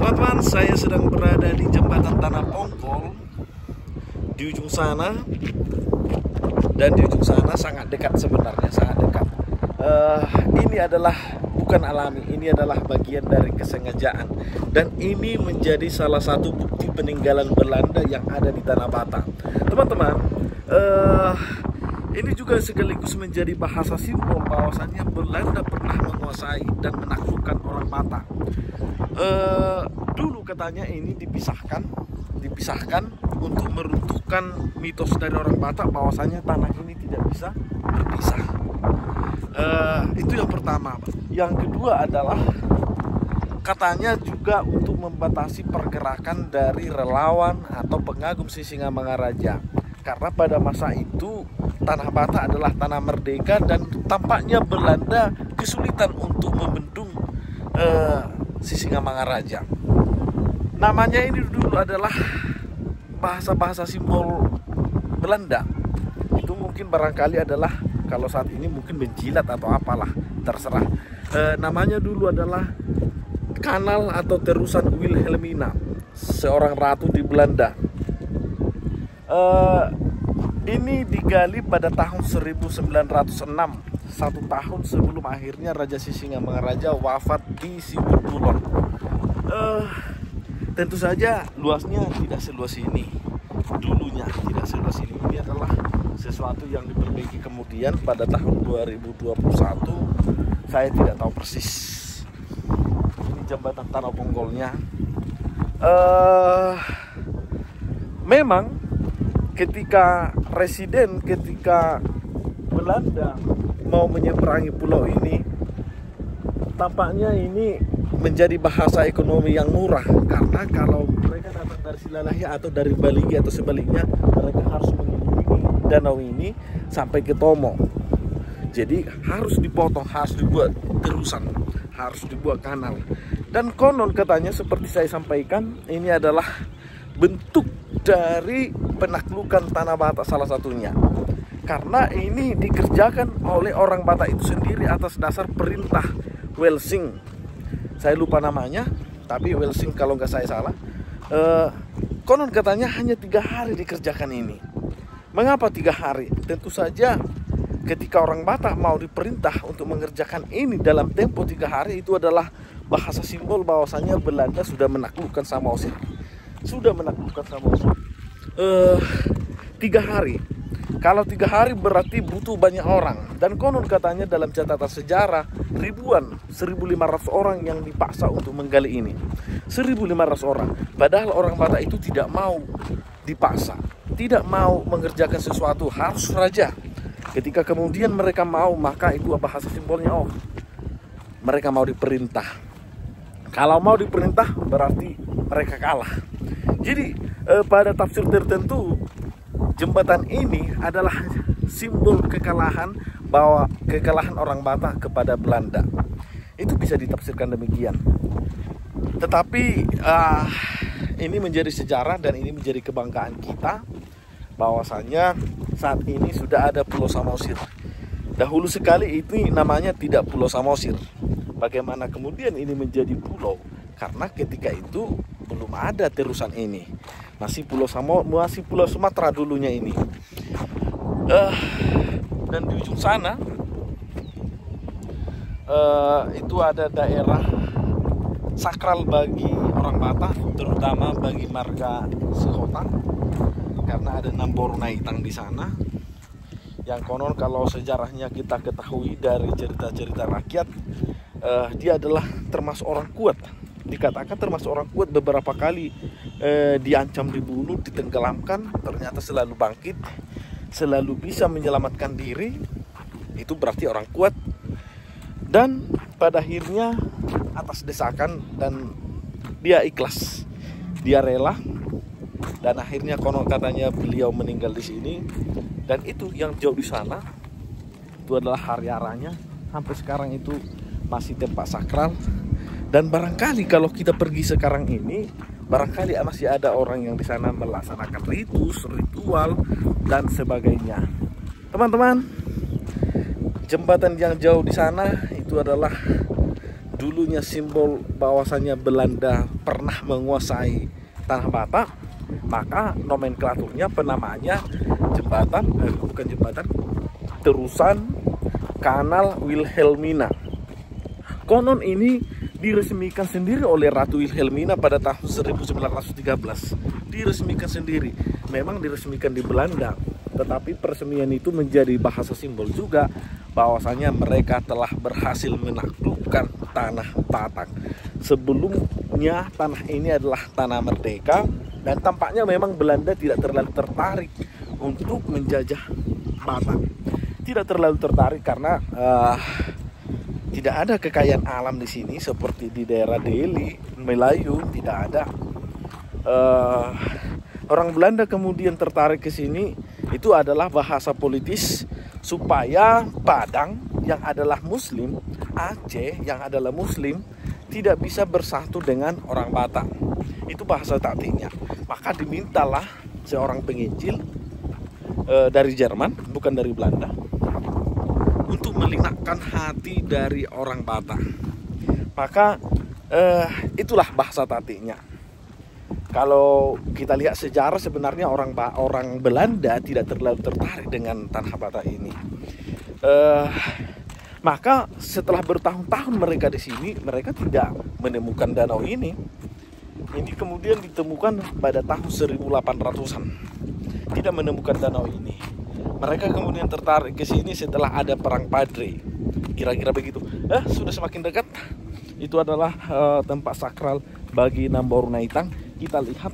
Teman-teman, saya sedang berada di jembatan Tanah Pongkol di ujung sana, dan di ujung sana sangat dekat sebenarnya, sangat dekat. Ini adalah bukan alami, ini adalah bagian dari kesengajaan, dan ini menjadi salah satu bukti peninggalan Belanda yang ada di Tanah Batak. Teman-teman, ini juga sekaligus menjadi bahasa simbol bahwasannya Belanda pernah menguasai dan menaklukkan orang Batak. Dulu katanya ini dipisahkan untuk meruntuhkan mitos dari orang Batak bahwasanya tanah ini tidak bisa berpisah. Itu yang pertama. Yang kedua adalah katanya juga untuk membatasi pergerakan dari relawan atau pengagum Sisingamangaraja, karena pada masa itu Tanah Batak adalah tanah merdeka dan tampaknya Belanda kesulitan untuk membendung Sisingamangaraja. Namanya ini dulu adalah bahasa-bahasa simbol Belanda. Itu mungkin barangkali adalah, kalau saat ini mungkin menjilat atau apalah, terserah. Namanya dulu adalah kanal atau terusan Wilhelmina, seorang ratu di Belanda. Ini digali pada tahun 1906, 1 tahun sebelum akhirnya Raja Sisingamangaraja wafat di Siburkulon. Tentu saja luasnya tidak seluas ini, dulunya tidak seluas ini. Ini adalah sesuatu yang diperbaiki kemudian pada tahun 2021, saya tidak tahu persis. Ini jembatan Tanah Pongkolnya. Memang ketika Belanda mau menyeberangi pulau ini, tampaknya ini menjadi bahasa ekonomi yang murah, karena kalau mereka datang dari Silalahya atau dari Baligi atau sebaliknya, mereka harus mengelilingi danau ini sampai ke Tomo. Jadi harus dipotong, harus dibuat terusan, harus dibuat kanal. Dan konon katanya seperti saya sampaikan, ini adalah bentuk dari penaklukan Tanah Batak salah satunya, karena ini dikerjakan oleh orang Batak itu sendiri atas dasar perintah Welsing. Saya lupa namanya, tapi Welsing kalau nggak saya salah. Konon katanya hanya 3 hari dikerjakan ini. Mengapa 3 hari? Tentu saja ketika orang Batak mau diperintah untuk mengerjakan ini dalam tempo 3 hari, itu adalah bahasa simbol bahwasanya Belanda sudah menaklukkan Samosir. 3 hari. Kalau 3 hari berarti butuh banyak orang. Dan konon katanya dalam catatan sejarah, 1.500 orang yang dipaksa untuk menggali ini. 1.500 orang. Padahal orang Batak itu tidak mau dipaksa, tidak mau mengerjakan sesuatu, harus raja. Ketika kemudian mereka mau, maka itu bahasa simbolnya, mereka mau diperintah. Kalau mau diperintah berarti mereka kalah. Jadi pada tafsir tertentu, jembatan ini adalah simbol kekalahan, bahwa kekalahan orang Batak kepada Belanda. Itu bisa ditafsirkan demikian. Tetapi ini menjadi sejarah dan ini menjadi kebanggaan kita, bahwasanya saat ini sudah ada Pulau Samosir. Dahulu sekali itu namanya tidak Pulau Samosir. Bagaimana kemudian ini menjadi pulau? Karena ketika itu belum ada terusan ini, masih Pulau Sumatera dulunya ini. Dan di ujung sana itu ada daerah sakral bagi orang Batak, terutama bagi marga Sekota, karena ada Nambor Naitang di sana, yang konon kalau sejarahnya kita ketahui dari cerita-cerita rakyat, dia adalah termasuk orang kuat. Dikatakan termasuk orang kuat, beberapa kali diancam dibunuh, ditenggelamkan, ternyata selalu bangkit, selalu bisa menyelamatkan diri. Itu berarti orang kuat. Dan pada akhirnya atas desakan, dan dia ikhlas, dia rela, dan akhirnya konon katanya beliau meninggal di sini. Dan itu yang jauh di sana, itu adalah Hariaranya. Sampai sekarang itu masih tempat sakral. Dan barangkali kalau kita pergi sekarang ini, barangkali masih ada orang yang di sana melaksanakan ritual dan sebagainya. Teman-teman, jembatan yang jauh di sana itu adalah dulunya simbol bahwasanya Belanda pernah menguasai Tanah Batak, maka nomenklaturnya penamaannya terusan Kanal Wilhelmina. Konon ini diresmikan sendiri oleh Ratu Wilhelmina pada tahun 1913. Diresmikan sendiri. Memang diresmikan di Belanda, tetapi peresmian itu menjadi bahasa simbol juga bahwasanya mereka telah berhasil menaklukkan Tanah Batak. Sebelumnya tanah ini adalah tanah merdeka, dan tampaknya memang Belanda tidak terlalu tertarik untuk menjajah Batak. Tidak terlalu tertarik karena tidak ada kekayaan alam di sini seperti di daerah Delhi, Melayu, tidak ada. Orang Belanda kemudian tertarik ke sini, itu adalah bahasa politis supaya Padang yang adalah Muslim, Aceh yang adalah Muslim, tidak bisa bersatu dengan orang Batak. Itu bahasa taktiknya. Maka dimintalah seorang penginjil dari Jerman, bukan dari Belanda, untuk melinakkan hati dari orang Batak. Maka itulah bahasa taktiknya. Kalau kita lihat sejarah, sebenarnya orang Belanda tidak terlalu tertarik dengan Tanah Batak ini. Maka setelah bertahun-tahun mereka di sini, mereka tidak menemukan danau ini. Ini kemudian ditemukan pada tahun 1800-an. Tidak menemukan danau ini. Mereka kemudian tertarik ke sini setelah ada perang Padre. Kira-kira begitu. Sudah semakin dekat. Itu adalah tempat sakral bagi Namboru Naitang. Kita lihat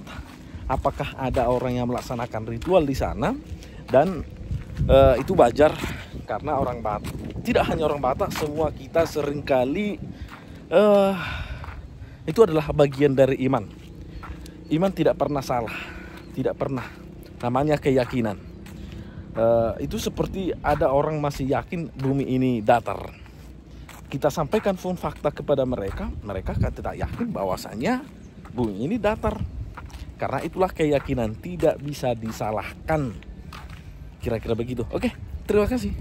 apakah ada orang yang melaksanakan ritual di sana, dan itu wajar karena orang Batak, tidak hanya orang Batak, semua kita seringkali itu adalah bagian dari iman. Iman tidak pernah salah, tidak pernah. Namanya keyakinan. Itu seperti ada orang masih yakin bumi ini datar. Kita sampaikan fakta kepada mereka, mereka tidak yakin bahwasanya bumi ini datar. Karena itulah keyakinan, tidak bisa disalahkan. Kira-kira begitu. Oke, terima kasih.